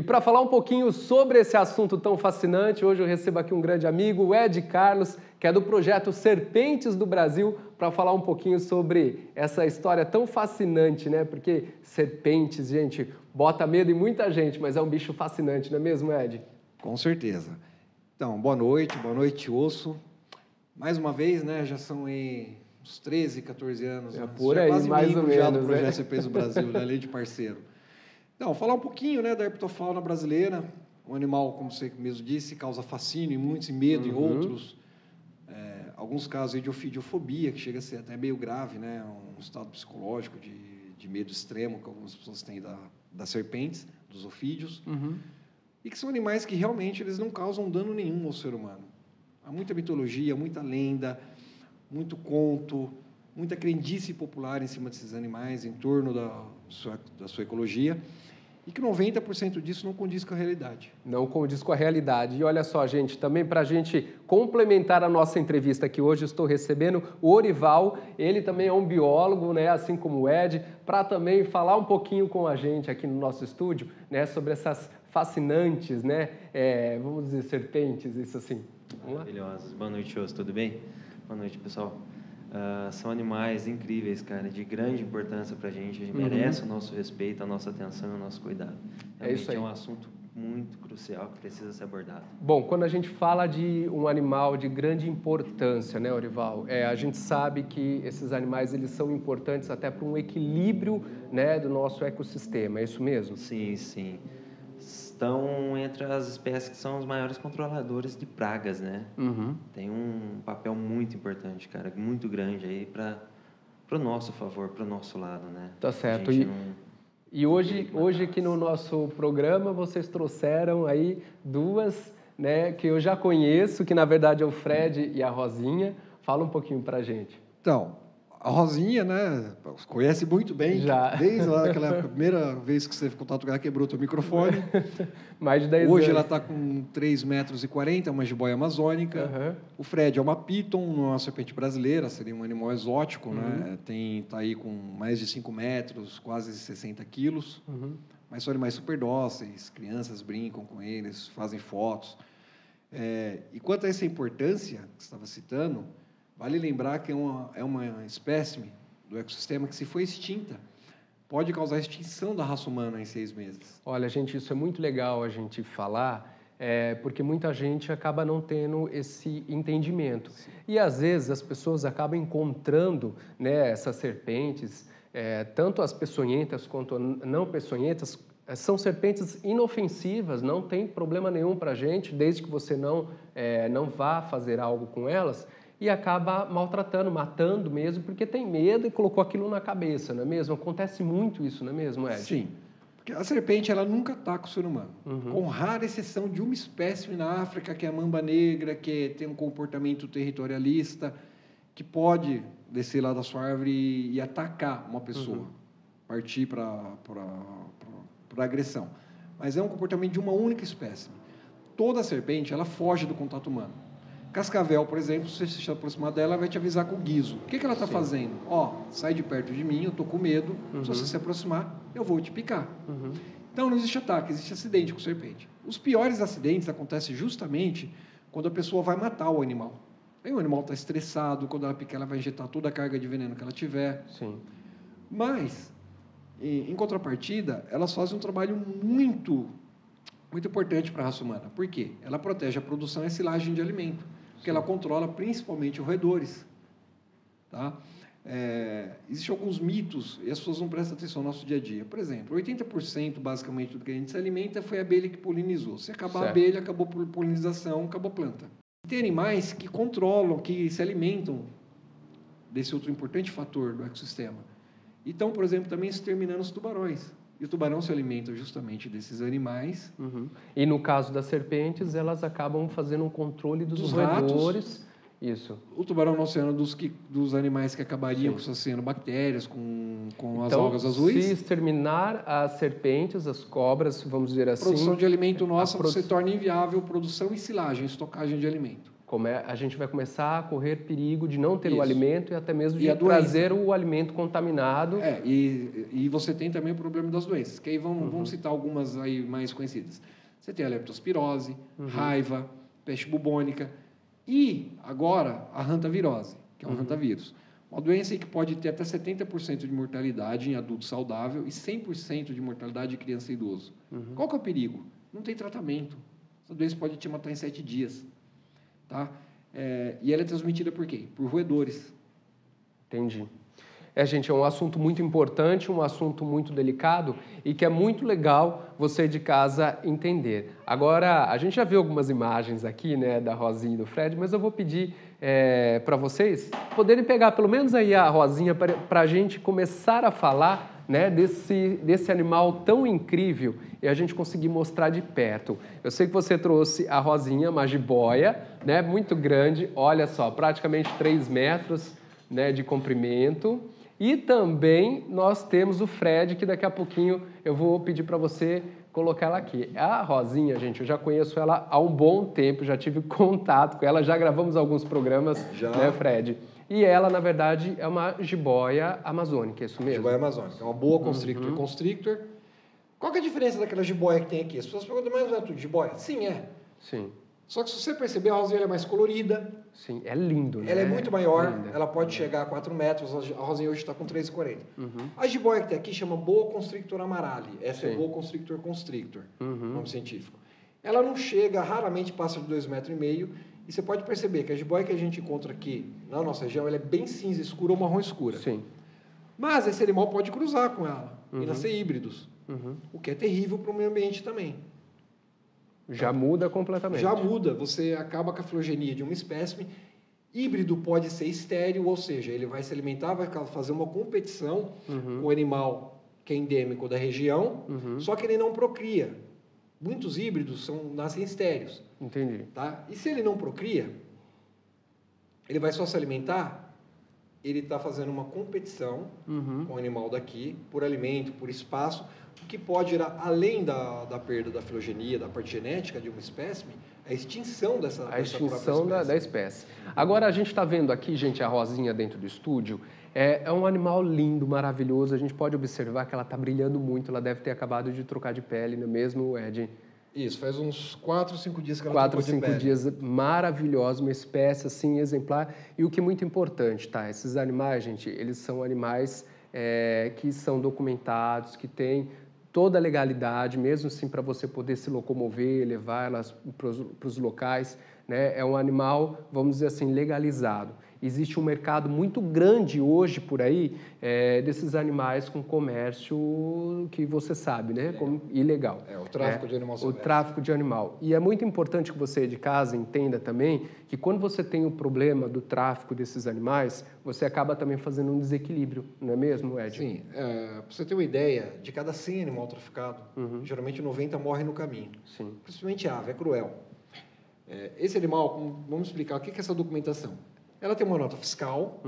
E para falar um pouquinho sobre esse assunto tão fascinante, hoje eu recebo aqui um grande amigo, o Ed Carlos, que é do projeto Serpentes do Brasil, para falar um pouquinho sobre essa história tão fascinante, né? Porque serpentes, gente, bota medo em muita gente, mas é um bicho fascinante, não é mesmo, Ed? Com certeza. Então, boa noite, Osso. Mais uma vez, né, já são aí uns 13, 14 anos. É Né? por já aí, quase mais ou membro já do menos, projeto né? Serpentes do Brasil, né, além de parceiro. Então, falar um pouquinho, né, da herpetofauna brasileira, um animal, como você mesmo disse, causa fascínio em muitos e medo em outros. Alguns casos aí de ofidiofobia, que chega a ser até meio grave, né, um estado psicológico de medo extremo que algumas pessoas têm das serpentes, dos ofídeos. E que são animais que realmente eles não causam dano nenhum ao ser humano. Há muita mitologia, muita lenda, muito conto, muita crendice popular em cima desses animais, em torno da sua ecologia, e que 90% disso não condiz com a realidade. Não condiz com a realidade. E olha só, gente, também para a gente complementar a nossa entrevista aqui hoje, estou recebendo o Orival, ele também é um biólogo, né, assim como o Ed, para também falar um pouquinho com a gente aqui no nosso estúdio, né, sobre essas fascinantes, né, vamos dizer, serpentes, isso assim. Maravilhosas. Boa noite, Osso, tudo bem? Boa noite, pessoal. São animais incríveis, cara, de grande importância para a gente merece o nosso respeito, a nossa atenção e o nosso cuidado. Realmente isso aí. É um assunto muito crucial que precisa ser abordado. Bom, quando a gente fala de um animal de grande importância, né, Orival, a gente sabe que esses animais eles são importantes até para um equilíbrio, né, do nosso ecossistema, é isso mesmo? Sim, sim. Estão entre as espécies que são os maiores controladores de pragas, né? Tem um papel muito importante, cara, muito grande aí para o nosso favor, para o nosso lado, né? Tá certo. E hoje aqui no nosso programa vocês trouxeram aí duas, né, que eu já conheço, que na verdade é o Fred e a Rosinha. Fala um pouquinho pra gente. Então, a Rosinha, né, conhece muito bem, já. Desde lá aquela época, a primeira vez que você teve contato com ela, quebrou o teu microfone. Mais de 10 anos. Hoje ela está com 3,40 metros, é uma jiboia amazônica. O Fred é uma piton, não é uma serpente brasileira, seria um animal exótico, né? Tá aí com mais de 5 metros, quase 60 quilos. Mas são animais super dóceis, crianças brincam com eles, fazem fotos. E quanto a essa importância que você estava citando, vale lembrar que é uma espécime do ecossistema que, se for extinta, pode causar a extinção da raça humana em 6 meses. Olha, gente, isso é muito legal a gente falar, porque muita gente acaba não tendo esse entendimento. Sim. E, às vezes, as pessoas acabam encontrando, né, essas serpentes, tanto as peçonhentas quanto não peçonhentas, são serpentes inofensivas, não tem problema nenhum para a gente, desde que você não vá fazer algo com elas, e acaba maltratando, matando mesmo, porque tem medo e colocou aquilo na cabeça, não é mesmo? Acontece muito isso, não é mesmo, Ed? Sim, porque a serpente ela nunca ataca o ser humano, com rara exceção de uma espécie na África, que é a mamba negra, que tem um comportamento territorialista, que pode descer lá da sua árvore e atacar uma pessoa, partir para agressão. Mas é um comportamento de uma única espécie. Toda serpente ela foge do contato humano. Cascavel, por exemplo, se você se aproximar dela, ela vai te avisar com o guiso. O que ela está fazendo? Sai de perto de mim, eu estou com medo, se você se aproximar, eu vou te picar. Então, não existe ataque, existe acidente com serpente. Os piores acidentes acontecem justamente quando a pessoa vai matar o animal. Aí o animal está estressado, quando ela picar, ela vai injetar toda a carga de veneno que ela tiver. Sim. Mas, em contrapartida, elas fazem um trabalho muito importante para a raça humana. Por quê? Ela protege a produção e a silagem de alimento, porque ela controla principalmente os roedores. Tá? Existem alguns mitos, e as pessoas não prestam atenção no nosso dia a dia. Por exemplo, 80% basicamente do que a gente se alimenta foi a abelha que polinizou. Se acabar a abelha, acabou a polinização, acabou a planta. Tem animais que controlam, que se alimentam desse outro importante fator do ecossistema. Então, por exemplo, também exterminando os tubarões. E o tubarão se alimenta justamente desses animais. E no caso das serpentes, elas acabam fazendo um controle dos roedores. Isso. O tubarão no oceano dos animais que acabariam associando bactérias com as algas azuis. Se exterminar as serpentes, as cobras, vamos dizer assim... A produção de alimento nossa se torna inviável, produção e silagem, estocagem de alimento. A gente vai começar a correr perigo de não ter o Isso. alimento e até mesmo de E a doença. trazer o alimento contaminado. E você tem também o problema das doenças, que aí vamos citar algumas aí mais conhecidas. Você tem a leptospirose, raiva, peste bubônica e, agora, a hantavirose, que é um hantavírus. Uma doença que pode ter até 70% de mortalidade em adulto saudável e 100% de mortalidade em criança e idoso. Qual que é o perigo? Não tem tratamento. Essa doença pode te matar em 7 dias. Tá? E ela é transmitida por quê? Por roedores. Entendi. Gente, é um assunto muito importante, um assunto muito delicado e que é muito legal você de casa entender. Agora, a gente já viu algumas imagens aqui, né, da Rosinha e do Fred, mas eu vou pedir para vocês poderem pegar pelo menos aí a Rosinha para a gente começar a falar, né, desse animal tão incrível e a gente conseguir mostrar de perto. Eu sei que você trouxe a Rosinha, uma jiboia, né, muito grande, olha só, praticamente 3 metros, né, de comprimento. E também nós temos o Fred, que daqui a pouquinho eu vou pedir para você colocar ela aqui. A Rosinha, gente, eu já conheço ela há um bom tempo, já tive contato com ela, já gravamos alguns programas, né, Fred? E ela, na verdade, é uma jiboia amazônica, é isso mesmo? Jiboia amazônica, é uma boa constrictor. Constrictor. Qual que é a diferença daquela jiboia que tem aqui? As pessoas perguntam, mas não é tudo jiboia? Sim, é. Sim. Só que se você perceber, a Rosinha é mais colorida. Sim, é lindo, né? Ela é muito maior, linda. Ela pode chegar a 4 metros, a Rosinha hoje está com 3,40. A jiboia que tem aqui chama Boa Constrictor amarali. Essa é Boa Constrictor constrictor, nome científico. Ela não chega, raramente passa de 2,5 metros, e você pode perceber que a jiboia que a gente encontra aqui na nossa região, ela é bem cinza escura ou marrom escura. Sim. Mas esse animal pode cruzar com ela e nascer híbridos, o que é terrível para o meio ambiente também. Já muda completamente. Já muda, você acaba com a filogenia de uma espécime. Híbrido pode ser estéril, ou seja, ele vai se alimentar, vai fazer uma competição com o animal que é endêmico da região, só que ele não procria. Muitos híbridos nascem estéreos. Entendi. Tá? E se ele não procria, ele vai só se alimentar, ele está fazendo uma competição com o animal daqui, por alimento, por espaço, o que pode gerar, além da perda da filogenia, da parte genética de uma espécime, a extinção dessa extinção da espécie. Agora, a gente está vendo aqui, gente, a Rosinha dentro do estúdio. É um animal lindo, maravilhoso. A gente pode observar que ela está brilhando muito. Ela deve ter acabado de trocar de pele, não é mesmo, Ed? Isso, faz uns 4 ou 5 dias que ela 4 ou trocou de 5 pele. dias, maravilhosa, uma espécie assim exemplar. E o que é muito importante, tá? Esses animais, gente, eles são animais que são documentados, que têm toda a legalidade, mesmo assim para você poder se locomover, levar elas para os locais, né? É um animal, vamos dizer assim, legalizado. Existe um mercado muito grande hoje por aí desses animais com comércio que você sabe, né? Como ilegal. O tráfico de animal silvestre. O tráfico de animal. E é muito importante que você de casa entenda também que quando você tem o problema do tráfico desses animais, você acaba também fazendo um desequilíbrio, não é mesmo, Ed? Sim. Para você ter uma ideia, de cada 100 animal traficado, geralmente 90 morrem no caminho. Sim. Principalmente a ave, é cruel. Esse animal, vamos explicar o que é essa documentação. Ela tem uma nota fiscal,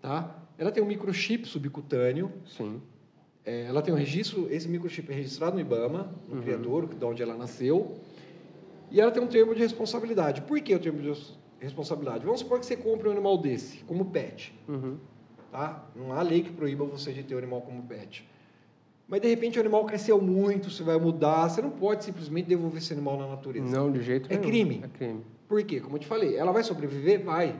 tá? Ela tem um microchip subcutâneo. Sim. Ela tem um registro, esse microchip é registrado no IBAMA, no criador, de onde ela nasceu. E ela tem um termo de responsabilidade. Por que o termo de responsabilidade? Vamos supor que você compre um animal desse, como pet. Tá? Não há lei que proíba você de ter um animal como pet. Mas, de repente, o animal cresceu muito, você vai mudar. Você não pode simplesmente devolver esse animal na natureza. Não, de jeito nenhum. É crime. É crime. Por quê? Como eu te falei, ela vai sobreviver? Vai.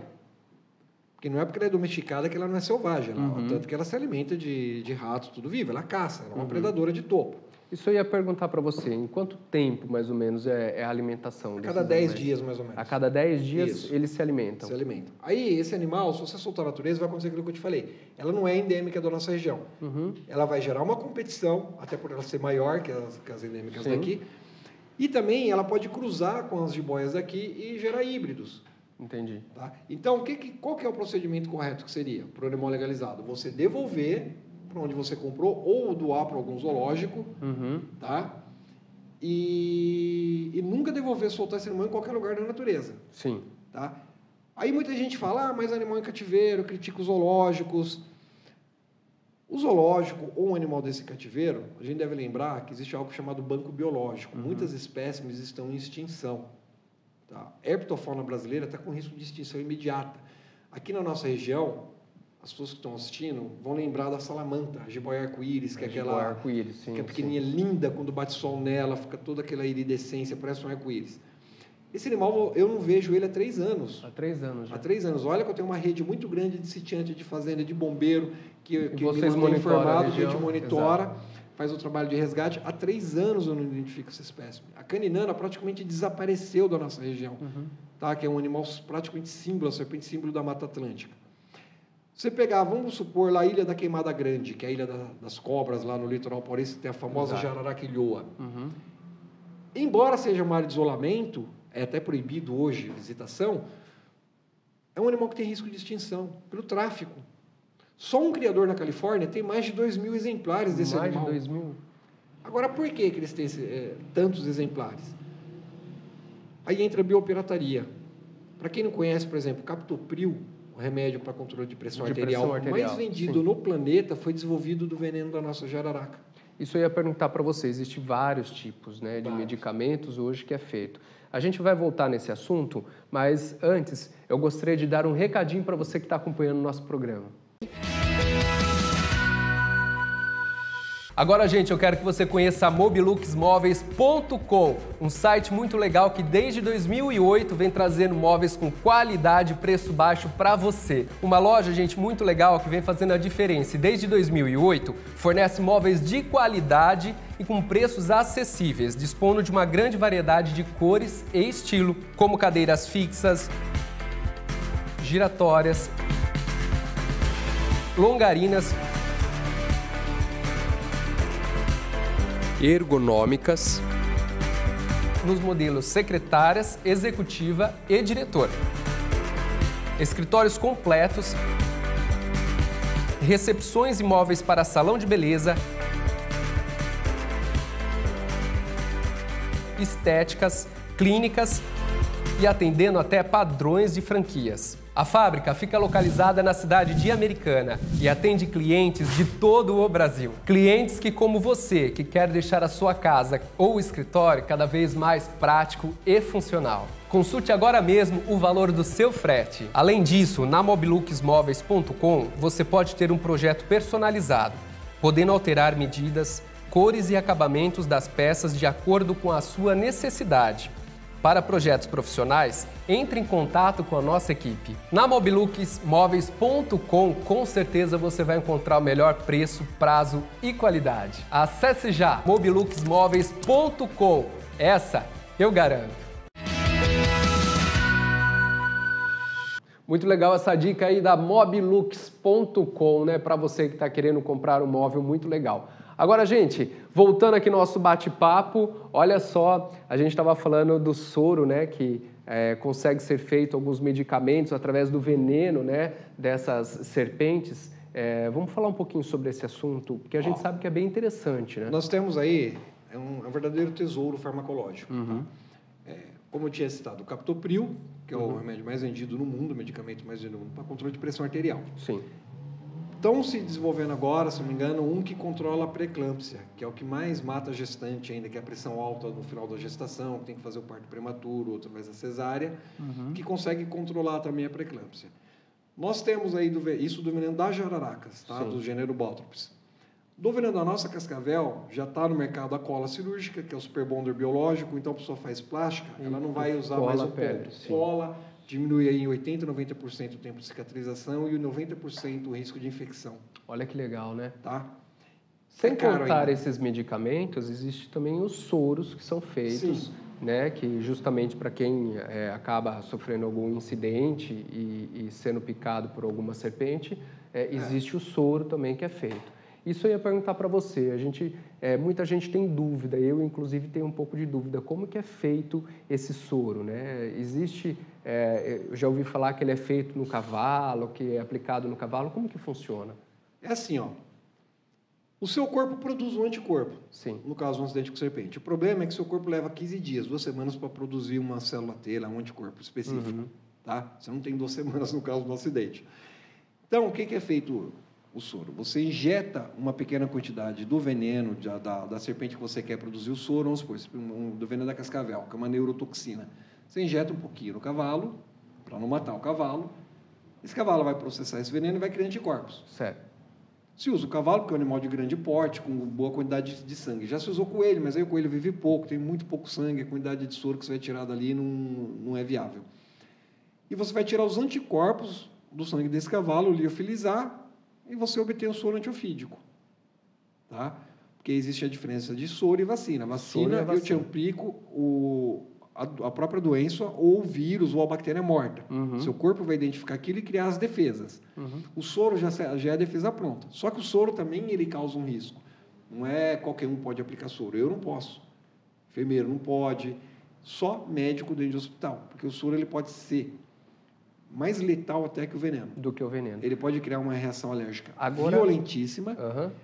Porque não é porque ela é domesticada que ela não é selvagem. Tanto que ela se alimenta de ratos, tudo vivo. Ela caça, ela é uma predadora de topo. Isso eu ia perguntar para você, em quanto tempo, mais ou menos, é a alimentação? A cada 10 dias, mais ou menos. A cada 10 dias Isso. eles se alimentam? Se alimentam. Aí, esse animal, se você soltar na natureza, vai acontecer aquilo que eu te falei. Ela não é endêmica da nossa região. Ela vai gerar uma competição, até por ela ser maior que as endêmicas daqui. E também ela pode cruzar com as jiboias daqui e gerar híbridos. Entendi. Tá? Então, qual que é o procedimento correto que seria para o animal legalizado? Você devolver para onde você comprou ou doar para algum zoológico, tá? E nunca devolver, soltar esse animal em qualquer lugar da natureza. Sim. Tá? Aí muita gente fala, mas animal em cativeiro, critica os zoológicos. O zoológico ou um animal desse cativeiro, a gente deve lembrar que existe algo chamado banco biológico. Muitas espécimes estão em extinção. Tá? A herpetofauna brasileira está com risco de extinção imediata. Aqui na nossa região, as pessoas que estão assistindo vão lembrar da salamanta, a jiboia arco-íris, que é aquela que é pequenininha, linda, quando bate sol nela, fica toda aquela iridescência, parece um arco-íris. Esse animal, eu não vejo ele há 3 anos. Há 3 anos já. Há 3 anos. Olha que eu tenho uma rede muito grande de sitiante, de fazenda, de bombeiro, que vocês me mantém informado, a que a gente monitora, exato. faz o trabalho de resgate. Há 3 anos eu não identifico esse espécime. A caninana praticamente desapareceu da nossa região, tá? Que é um animal praticamente símbolo, a serpente símbolo da Mata Atlântica. Você pegar, vamos supor, lá a Ilha da Queimada Grande, que é a Ilha das Cobras, lá no litoral paulista, tem a famosa jararaca ilhoa. Embora seja uma área de isolamento, é até proibido hoje a visitação, é um animal que tem risco de extinção pelo tráfico. Só um criador na Califórnia tem mais de 2.000 exemplares desse animal. Mais de 2.000? Agora, por que eles têm tantos exemplares? Aí entra a biopirataria. Para quem não conhece, por exemplo, Captopril, o remédio para controle de pressão arterial mais vendido no planeta, foi desenvolvido do veneno da nossa jararaca. Isso eu ia perguntar para você. Existem vários tipos, né, de medicamentos hoje que é feito. A gente vai voltar nesse assunto, mas antes eu gostaria de dar um recadinho para você que está acompanhando o nosso programa. Agora, gente, eu quero que você conheça a Mobiluxmóveis.com, um site muito legal que desde 2008 vem trazendo móveis com qualidade e preço baixo para você. Uma loja, gente, muito legal que vem fazendo a diferença e desde 2008 fornece móveis de qualidade e com preços acessíveis, dispondo de uma grande variedade de cores e estilo, como cadeiras fixas, giratórias, longarinas, ergonômicas, nos modelos secretárias, executiva e diretor. Escritórios completos, recepções e móveis para salão de beleza, estéticas, clínicas e atendendo até padrões de franquias. A fábrica fica localizada na cidade de Americana e atende clientes de todo o Brasil. Clientes que, como você, que quer deixar a sua casa ou escritório cada vez mais prático e funcional. Consulte agora mesmo o valor do seu frete. Além disso, na Mobiluxmóveis.com você pode ter um projeto personalizado, podendo alterar medidas, cores e acabamentos das peças de acordo com a sua necessidade. Para projetos profissionais, entre em contato com a nossa equipe. Na Mobiluxmóveis.com, com certeza você vai encontrar o melhor preço, prazo e qualidade. Acesse já Mobiluxmóveis.com. Essa eu garanto. Muito legal essa dica aí da Mobilux.com, né? Para você que está querendo comprar um móvel muito legal. Agora, gente, voltando aqui no nosso bate-papo, olha só, a gente estava falando do soro, né, que consegue ser feito alguns medicamentos através do veneno, né, dessas serpentes. Vamos falar um pouquinho sobre esse assunto, porque a gente sabe que é bem interessante, né? Nós temos aí um verdadeiro tesouro farmacológico. Tá? Como eu tinha citado, o Captopril, que é o remédio mais vendido no mundo, o medicamento mais vendido no mundo para controle de pressão arterial. Sim. Estão se desenvolvendo agora, se não me engano, um que controla a pré-eclâmpsia, que é o que mais mata a gestante ainda, que é a pressão alta no final da gestação, que tem que fazer o parto prematuro, outro faz a cesárea, que consegue controlar também a pré-eclâmpsia. Nós temos aí isso do veneno das jararacas, tá? Do gênero Botrops. Do veneno da nossa cascavel, já está no mercado a cola cirúrgica, que é o super bonder biológico, então a pessoa faz plástica, ela não vai usar mais o ponto. Cola, diminui aí em 80%, 90% o tempo de cicatrização e 90% o risco de infecção. Olha que legal, né? Tá? Sem contar esses medicamentos, existe também os soros que são feitos, né? Que justamente para quem acaba sofrendo algum incidente e sendo picado por alguma serpente, existe o soro também que é feito. Isso eu ia perguntar para você. Muita gente tem dúvida, eu inclusive tenho um pouco de dúvida, como que é feito esse soro, né? Existe, eu já ouvi falar que ele é feito no cavalo, que é aplicado no cavalo, como que funciona? É assim, ó. O seu corpo produz um anticorpo, no caso um acidente com serpente. O problema é que o seu corpo leva 15 dias, 2 semanas para produzir uma célula telha, um anticorpo específico, tá? Você não tem 2 semanas no caso do acidente. Então, o que é feito o soro? Você injeta uma pequena quantidade do veneno da serpente que você quer produzir o soro, vamos supor, do veneno da cascavel, que é uma neurotoxina. Você injeta um pouquinho no cavalo, para não matar o cavalo. Esse cavalo vai processar esse veneno e vai criar anticorpos. Certo. Se usa o cavalo, porque é um animal de grande porte, com boa quantidade de sangue. Já se usou o coelho, mas aí o coelho vive pouco, tem muito pouco sangue, a quantidade de soro que você vai tirar dali não é viável. E você vai tirar os anticorpos do sangue desse cavalo, liofilizar, e você obtém o soro antiofídico. Tá? Porque existe a diferença de soro e vacina. Vacina, eu te aplico a própria doença, ou o vírus, ou a bactéria morta. Seu corpo vai identificar aquilo e criar as defesas. O soro já é a defesa pronta. Só que o soro também ele causa um risco. Não é qualquer um pode aplicar soro. Eu não posso. Enfermeiro não pode. Só médico dentro do hospital. Porque o soro ele pode ser mais letal até que o veneno. Do que o veneno. Ele pode criar uma reação alérgica violentíssima.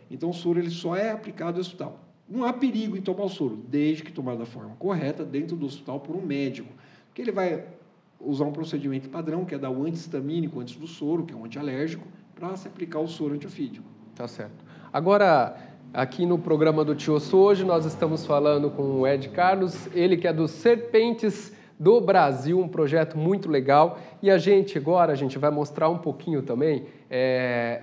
Então, o soro ele só é aplicado no hospital. Não há perigo em tomar o soro, desde que tomar da forma correta, dentro do hospital, por um médico. Porque ele vai usar um procedimento padrão, que é dar o antihistamínico antes do soro, que é um antialérgico, para se aplicar o soro antiofídico. Tá certo. Agora, aqui no programa do Tio Osso hoje, nós estamos falando com o Ed Carlos, ele que é dos Serpentes do Brasil, um projeto muito legal. E a gente vai mostrar um pouquinho também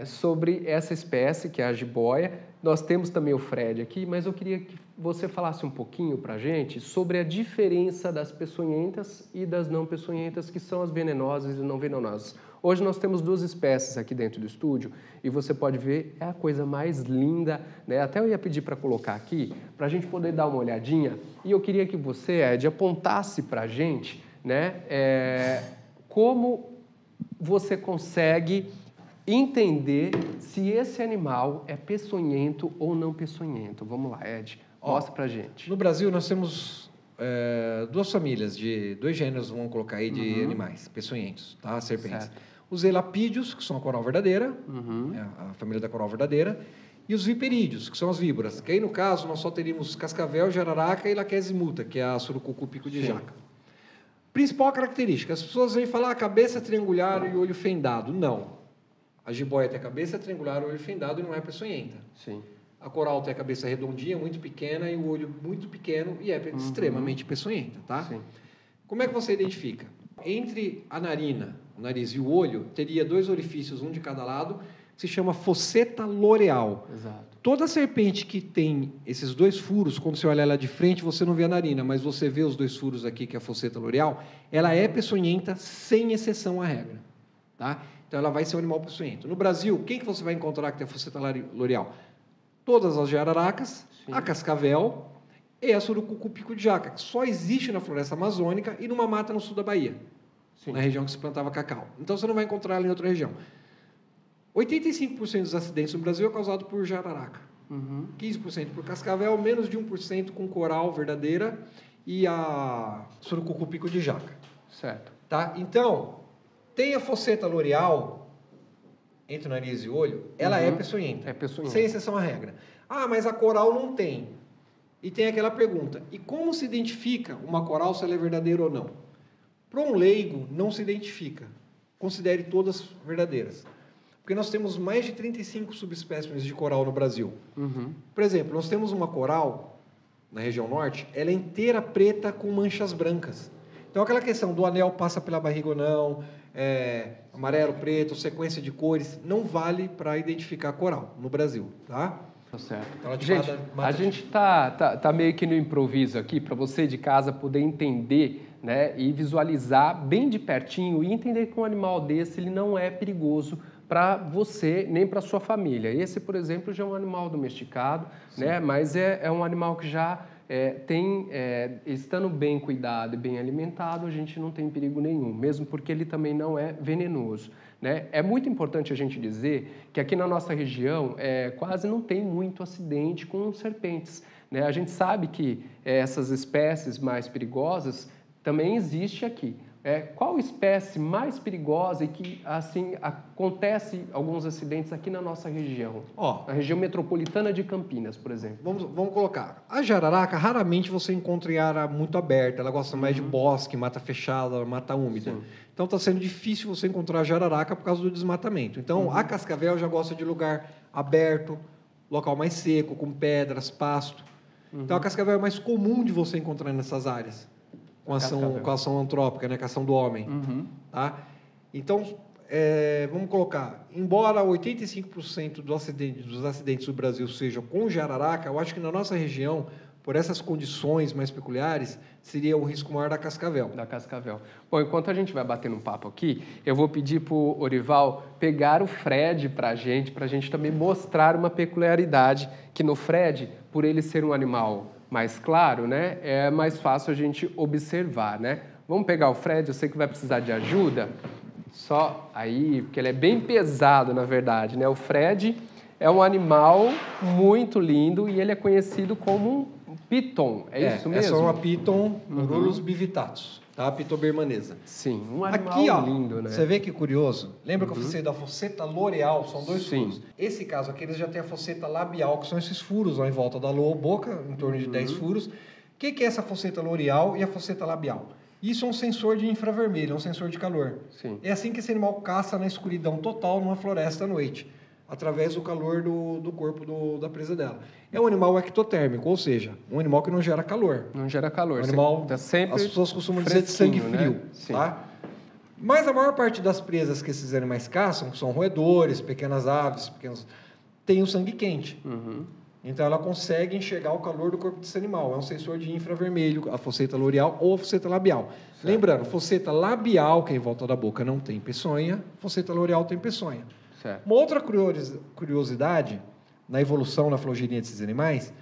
sobre essa espécie, que é a jiboia. Nós temos também o Fred aqui, mas eu queria que você falasse um pouquinho para a gente sobre a diferença das peçonhentas e das não peçonhentas, que são as venenosas e não venenosas. Hoje nós temos 2 espécies aqui dentro do estúdio e você pode ver, é a coisa mais linda, né? Até eu ia pedir para colocar aqui, para a gente poder dar uma olhadinha. E eu queria que você, Ed, apontasse para a gente, né, como você consegue entender se esse animal é peçonhento ou não peçonhento. Vamos lá, Ed, mostra pra gente. No Brasil, nós temos 2 famílias, de 2 gêneros, vamos colocar aí, de animais peçonhentos, tá? Serpentes. Certo. Os elapídeos, que são a coral verdadeira, a família da coral verdadeira, e os viperídeos, que são as víboras, que aí, no caso, nós só teríamos cascavel, jararaca e laquese muta, que é a surucucu pico de jaca. Principal característica, as pessoas vêm falar cabeça triangular e olho fendado. Não. A jiboia tem a cabeça triangular, o olho fendado e não é peçonhenta. Sim. A coral tem a cabeça redondinha, muito pequena, e o olho muito pequeno e é extremamente peçonhenta, tá? Sim. Como é que você identifica? Entre a narina, o nariz e o olho, teria 2 orifícios, um de cada lado, que se chama fosseta loreal. Exato. Toda serpente que tem esses 2 furos, quando você olha ela de frente, você não vê a narina, mas você vê os 2 furos aqui, que é a fosseta loreal, ela é peçonhenta, sem exceção à regra, tá? Então, ela vai ser um animal peçonhento. No Brasil, quem que você vai encontrar que tem a fosseta loreal? Todas as jararacas, a cascavel e a surucucu pico de jaca, que só existe na floresta amazônica e numa mata no sul da Bahia, na região que se plantava cacau. Então, você não vai encontrar ela em outra região. 85% dos acidentes no Brasil é causado por jararaca. 15% por cascavel, menos de 1% com coral verdadeira e a surucucu pico de jaca. Certo. Tá? Então, tem a fosseta loreal entre o nariz e o olho, ela é peçonhenta. É peçonhenta. Sem exceção à regra. Ah, mas a coral não tem. E tem aquela pergunta, e como se identifica uma coral se ela é verdadeira ou não? Para um leigo, não se identifica. Considere todas verdadeiras. Porque nós temos mais de 35 subespécies de coral no Brasil. Por exemplo, nós temos uma coral, na região norte, ela é inteira preta com manchas brancas. Então, aquela questão do anel passa pela barriga ou não, amarelo, preto, sequência de cores, não vale para identificar coral no Brasil, tá? Tá certo. Então, gente, a gente tá meio que no improviso aqui, para você de casa poder entender, né, e visualizar bem de pertinho e entender que um animal desse ele não é perigoso para você nem para sua família. Esse, por exemplo, já é um animal domesticado, né, mas é um animal que já estando bem cuidado e bem alimentado, a gente não tem perigo nenhum, mesmo porque ele também não é venenoso, né? É muito importante a gente dizer que aqui na nossa região quase não tem muito acidente com serpentes, né? A gente sabe que essas espécies mais perigosas também existem aqui. Qual espécie mais perigosa e que, assim, acontece alguns acidentes aqui na nossa região? Na região metropolitana de Campinas, por exemplo. Vamos colocar. A jararaca, raramente você encontra em área muito aberta. Ela gosta mais de bosque, mata fechada, mata úmida. Sim. Então, está sendo difícil você encontrar a jararaca por causa do desmatamento. Então, a cascavel já gosta de lugar aberto, local mais seco, com pedras, pasto. Então, a cascavel é mais comum de você encontrar nessas áreas. com a ação antrópica, né, com a ação do homem. Tá? Então, vamos colocar, embora 85% dos acidentes do Brasil sejam com jararaca, eu acho que na nossa região, por essas condições mais peculiares, seria o risco maior da cascavel. Da cascavel. Bom, enquanto a gente vai batendo um papo aqui, eu vou pedir para o Orival pegar o Fred para a gente também mostrar uma peculiaridade, que no Fred, por ele ser um animal mais claro, né, é mais fácil a gente observar, né? Vamos pegar o Fred, eu sei que vai precisar de ajuda, só aí, porque ele é bem pesado, na verdade, né? O Fred é um animal muito lindo e ele é conhecido como um piton, isso mesmo? Essa é uma piton Urulus bivitatus, tá? A piton birmanesa. Sim, um animal aqui, ó, lindo, né? Você vê que curioso? Lembra que eu falei da fosseta loreal? São 2 furos. Esse caso aqui, eles já têm a fosseta labial, que são esses furos lá em volta da boca, em torno de 10 furos. O que é essa fosseta loreal e a fosseta labial? Isso é um sensor de infravermelho, é um sensor de calor. Sim. É assim que esse animal caça na escuridão total numa floresta à noite, através do calor do corpo da presa dela. É um animal ectotérmico, ou seja, um animal que não gera calor. Não gera calor. Um animal, tá sempre as pessoas costumam dizer de sangue frio, né? tá? Mas a maior parte das presas que esses animais caçam, que são roedores, pequenas aves, tem o sangue quente. Então, ela consegue enxergar o calor do corpo desse animal. É um sensor de infravermelho, a fosseta loreal ou a fosseta labial. Certo. Lembrando, fosseta labial, que é em volta da boca, não tem peçonha. Fosseta loreal tem peçonha. Certo. Uma outra curiosidade na evolução, na filogenia desses animais,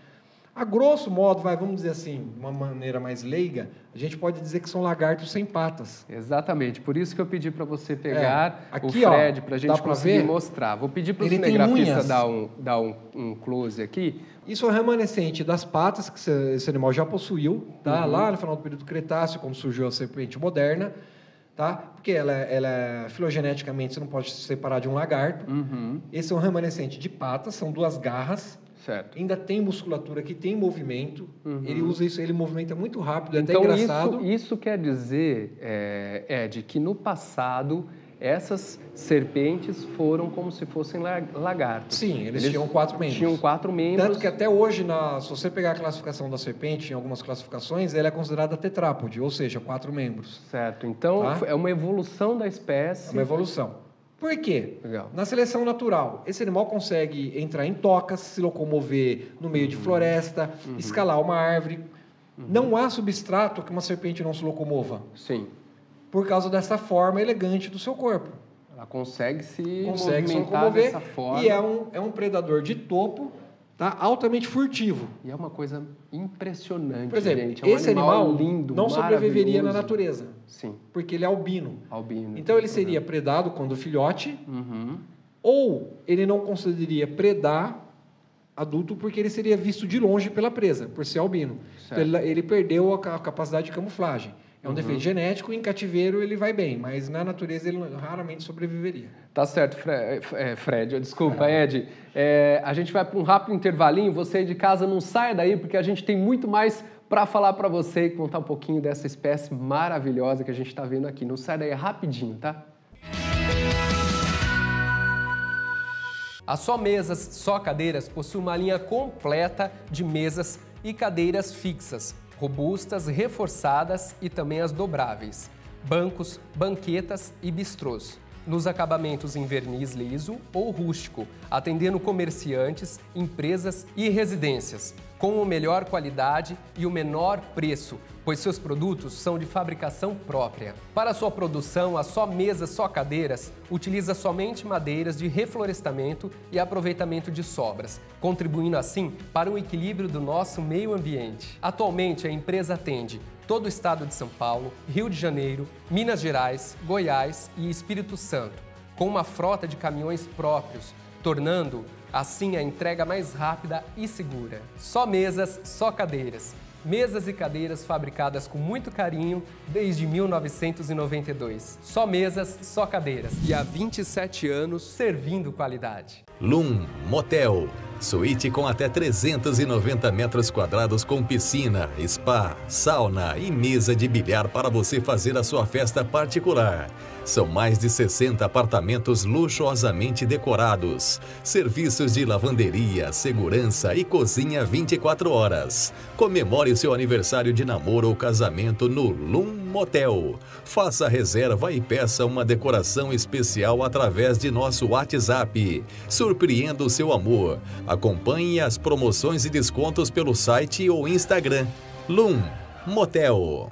a grosso modo, vamos dizer assim, de uma maneira mais leiga, a gente pode dizer que são lagartos sem patas. Exatamente, por isso que eu pedi para você pegar aqui, o Fred para a gente conseguir mostrar. Vou pedir para o cinegrafista dar um close aqui. Isso é um remanescente das patas que esse animal já possuiu, tá? Lá no final do período Cretáceo, como surgiu a serpente moderna, tá? Porque ela filogeneticamente, você não pode se separar de um lagarto. Esse é um remanescente de patas, são 2 garras. Certo. Ainda tem musculatura que tem movimento. Ele usa isso, ele movimenta muito rápido, é então, até engraçado. Isso quer dizer, Ed, que no passado essas serpentes foram como se fossem lagartos. Sim, eles tinham 4 membros. Tinham 4 membros. Tanto que até hoje, se você pegar a classificação da serpente, em algumas classificações, ela é considerada tetrápode, ou seja, 4 membros. Certo. Então, é uma evolução da espécie. É uma evolução. Por quê? Legal. Na seleção natural, esse animal consegue entrar em tocas, se locomover no meio de floresta, escalar uma árvore. Não há substrato que uma serpente não se locomova. Sim. Por causa dessa forma elegante do seu corpo. Ela consegue se locomover dessa forma. E é um predador de topo, tá? Altamente furtivo. E é uma coisa impressionante, por exemplo, gente. É um esse animal lindo, não sobreviveria na natureza. Sim. Porque ele é albino. Albino. Então, ele seria predado quando filhote, ou ele não conseguiria predar adulto porque ele seria visto de longe pela presa, por ser albino. Então, ele perdeu a capacidade de camuflagem. É um defeito genético, em cativeiro ele vai bem, mas na natureza ele raramente sobreviveria. Tá certo, Fred. Desculpa, Ed. A gente vai para um rápido intervalinho. Você aí de casa não saia daí, porque a gente tem muito mais para falar para você e contar um pouquinho dessa espécie maravilhosa que a gente está vendo aqui. Não sai daí, rapidinho, tá? A Só Mesas, Só Cadeiras possui uma linha completa de mesas e cadeiras fixas, robustas, reforçadas e também as dobráveis, bancos, banquetas e bistrôs, nos acabamentos em verniz liso ou rústico, atendendo comerciantes, empresas e residências, com a melhor qualidade e o menor preço, pois seus produtos são de fabricação própria. Para sua produção, a Só Mesas, Só Cadeiras utiliza somente madeiras de reflorestamento e aproveitamento de sobras, contribuindo assim para o equilíbrio do nosso meio ambiente. Atualmente, a empresa atende todo o estado de São Paulo, Rio de Janeiro, Minas Gerais, Goiás e Espírito Santo, com uma frota de caminhões próprios, tornando assim a entrega mais rápida e segura. Só Mesas, Só Cadeiras. Mesas e cadeiras fabricadas com muito carinho desde 1992. Só mesas, só cadeiras. E há 27 anos servindo qualidade. Lum Motel. Suíte com até 390 metros quadrados com piscina, spa, sauna e mesa de bilhar para você fazer a sua festa particular. São mais de 60 apartamentos luxuosamente decorados. Serviços de lavanderia, segurança e cozinha 24 horas. Comemore o seu aniversário de namoro ou casamento no Lum Motel. Faça a reserva e peça uma decoração especial através de nosso WhatsApp. Surpreenda o seu amor. Acompanhe as promoções e descontos pelo site ou Instagram. Lum Motel.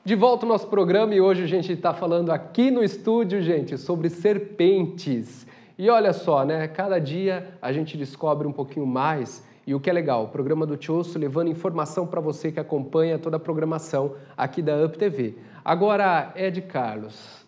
De volta ao nosso programa e hoje a gente está falando aqui no estúdio, gente, sobre serpentes. E olha só, né? Cada dia a gente descobre um pouquinho mais. E o que é legal, o programa do Tiosso levando informação para você que acompanha toda a programação aqui da UP TV. Agora, Ed Carlos,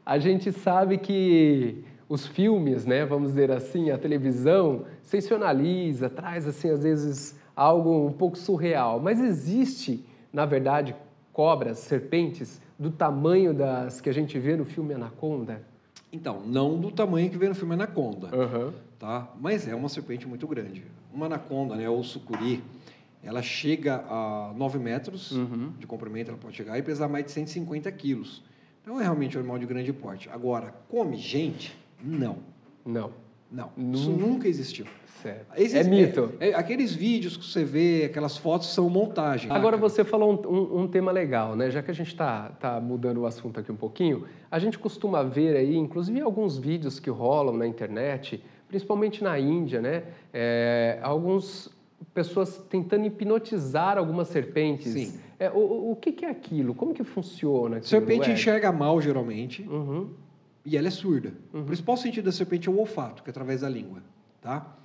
a gente sabe que os filmes, né, vamos dizer assim, a televisão sensacionaliza, traz assim às vezes algo um pouco surreal, mas existe, na verdade, cobras, serpentes do tamanho das que a gente vê no filme Anaconda? Então, não do tamanho que vê no filme Anaconda, tá? Mas é uma serpente muito grande. Uma anaconda, né, ou sucuri, ela chega a 9 metros de comprimento, ela pode chegar e pesar mais de 150 quilos. Então, é realmente um animal de grande porte. Agora, come gente? Não. Não. Não. Isso nunca existiu. Certo. É mito. Aqueles vídeos que você vê, aquelas fotos são montagem. Agora você falou um tema legal, né? Já que a gente está mudando o assunto aqui um pouquinho, a gente costuma ver aí, inclusive alguns vídeos que rolam na internet, principalmente na Índia, né? Algumas pessoas tentando hipnotizar algumas serpentes. Sim. O que é aquilo? Como que funciona aquilo? Serpente enxerga mal, geralmente, e ela é surda. O principal sentido da serpente é o olfato, que é através da língua, tá?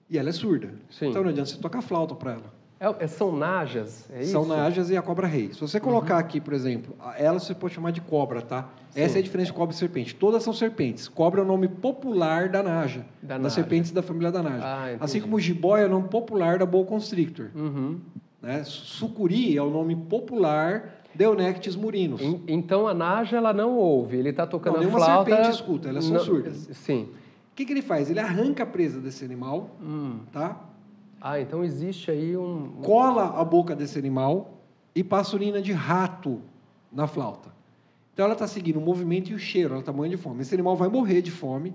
E ela é surda. Sim. Então não adianta você tocar flauta para ela. São najas, é isso? São najas e a cobra-rei. Se você colocar aqui, por exemplo, ela você pode chamar de cobra, tá? Sim. Essa é a diferença de cobra e serpente. Todas são serpentes. Cobra é o nome popular da naja, das serpentes da família da naja. Assim como jiboia é o nome popular da boa constrictor. Né? Sucuri é o nome popular de Eunectes murinus. Então a naja ela não ouve, ele está tocando a flauta. Nenhuma serpente escuta, elas são surdas. Sim. O que ele faz? Ele arranca a presa desse animal, tá? Então existe aí cola a boca desse animal e passa urina de rato na flauta. Então ela está seguindo o movimento e o cheiro, ela está morrendo de fome. Esse animal vai morrer de fome,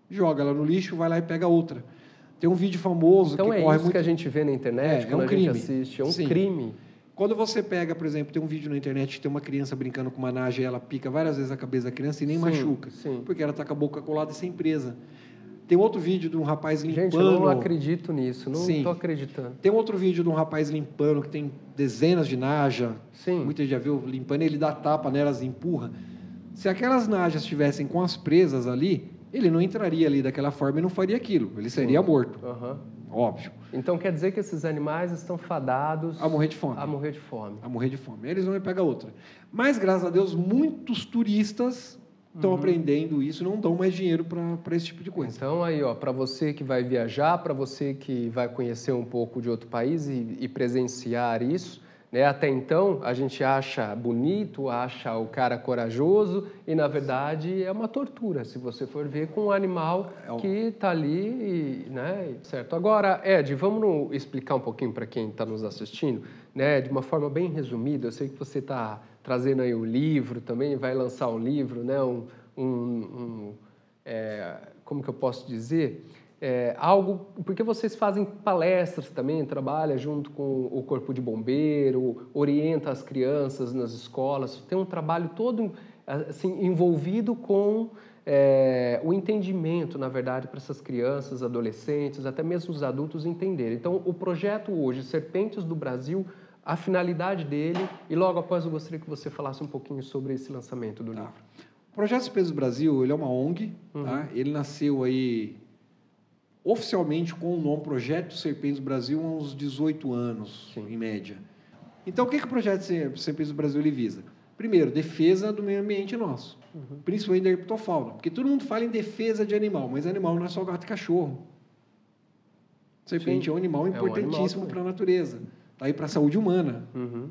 joga ela no lixo, vai lá e pega outra. Tem um vídeo famoso que corre muito... Então é isso que a gente vê na internet, quando a gente assiste, é um crime. Quando você pega, por exemplo, tem um vídeo na internet que tem uma criança brincando com uma naja e ela pica várias vezes a cabeça da criança e nem machuca, porque ela está com a boca colada e sem presa. Tem outro vídeo de um rapaz limpando... Gente, eu não acredito nisso, não estou acreditando. Tem outro vídeo de um rapaz limpando, que tem dezenas de naja, muita gente já viu limpando, ele dá tapa nelas e empurra. Se aquelas najas estivessem com as presas ali, ele não entraria ali daquela forma e não faria aquilo, ele seria morto. Óbvio. Então quer dizer que esses animais estão fadados... a morrer de fome. A morrer de fome. A morrer de fome. Eles vão pegar outra. Mas, graças a Deus, muitos turistas estão aprendendo isso e não dão mais dinheiro para esse tipo de coisa. Então, aí, para você que vai viajar, para você que vai conhecer um pouco de outro país e presenciar isso, né? Até então, a gente acha bonito, acha o cara corajoso e, na verdade, é uma tortura, se você for ver, com um animal que está ali, né? Certo. Agora, Ed, vamos explicar um pouquinho para quem está nos assistindo, né? De uma forma bem resumida. Eu sei que você está trazendo aí o livro também, vai lançar um livro, né? Como que eu posso dizer? Algo, porque vocês fazem palestras também, trabalham junto com o Corpo de Bombeiro, orienta as crianças nas escolas, tem um trabalho todo assim, envolvido com o entendimento, na verdade, para essas crianças, adolescentes, até mesmo os adultos entenderem. Então, o projeto hoje, Serpentes do Brasil, a finalidade dele, e logo após eu gostaria que você falasse um pouquinho sobre esse lançamento do livro. O Projeto Serpentes do Brasil, ele é uma ONG, tá? Ele nasceu aí oficialmente com o nome Projeto Serpentes do Brasil há uns 18 anos, em média. Então, o que o Projeto Serpentes do Brasil ele visa? Primeiro, defesa do meio ambiente nosso, principalmente da herpetofauna, porque todo mundo fala em defesa de animal, mas animal não é só gato e cachorro. Serpente é um animal importantíssimo para a natureza. está aí para a saúde humana.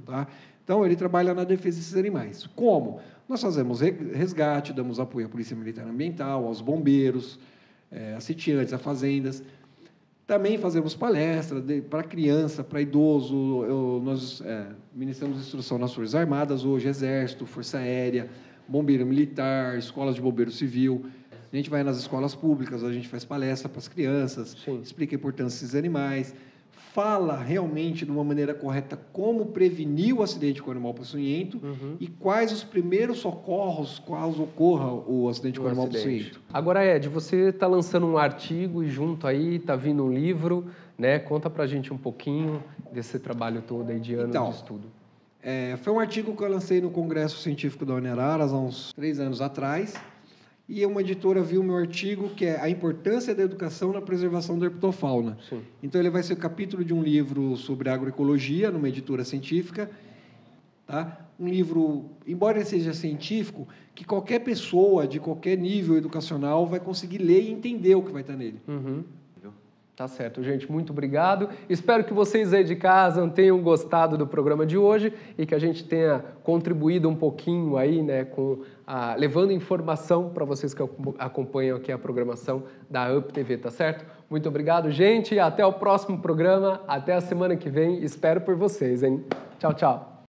Tá? Então, ele trabalha na defesa desses animais. Como? Nós fazemos resgate, damos apoio à Polícia Militar Ambiental, aos bombeiros, a sitiantes, a fazendas. Também fazemos palestra para criança, para idoso. Nós ministramos instrução nas Forças Armadas hoje, Exército, Força Aérea, Bombeiro Militar, escolas de bombeiro civil. A gente vai nas escolas públicas, a gente faz palestra para as crianças, explica a importância desses animais, fala realmente de uma maneira correta como prevenir o acidente com o animal peçonhento e quais os primeiros socorros caso ocorra o acidente com o animal peçonhento. Agora, Ed, você está lançando um artigo e junto aí está vindo um livro, né? Conta para a gente um pouquinho desse trabalho todo aí de anos de estudo. Foi um artigo que eu lancei no Congresso Científico da Uneraras há uns 3 anos atrás, e uma editora viu meu artigo, que é a importância da educação na preservação da herpetofauna. Então, ele vai ser o capítulo de um livro sobre agroecologia, numa editora científica. Tá? Um livro, embora ele seja científico, que qualquer pessoa de qualquer nível educacional vai conseguir ler e entender o que vai estar nele. Tá certo, gente. Muito obrigado. Espero que vocês aí de casa tenham gostado do programa de hoje e que a gente tenha contribuído um pouquinho aí, né, levando informação para vocês que acompanham aqui a programação da UP TV, tá certo? Muito obrigado, gente. Até o próximo programa. Até a semana que vem. Espero por vocês, hein? Tchau, tchau.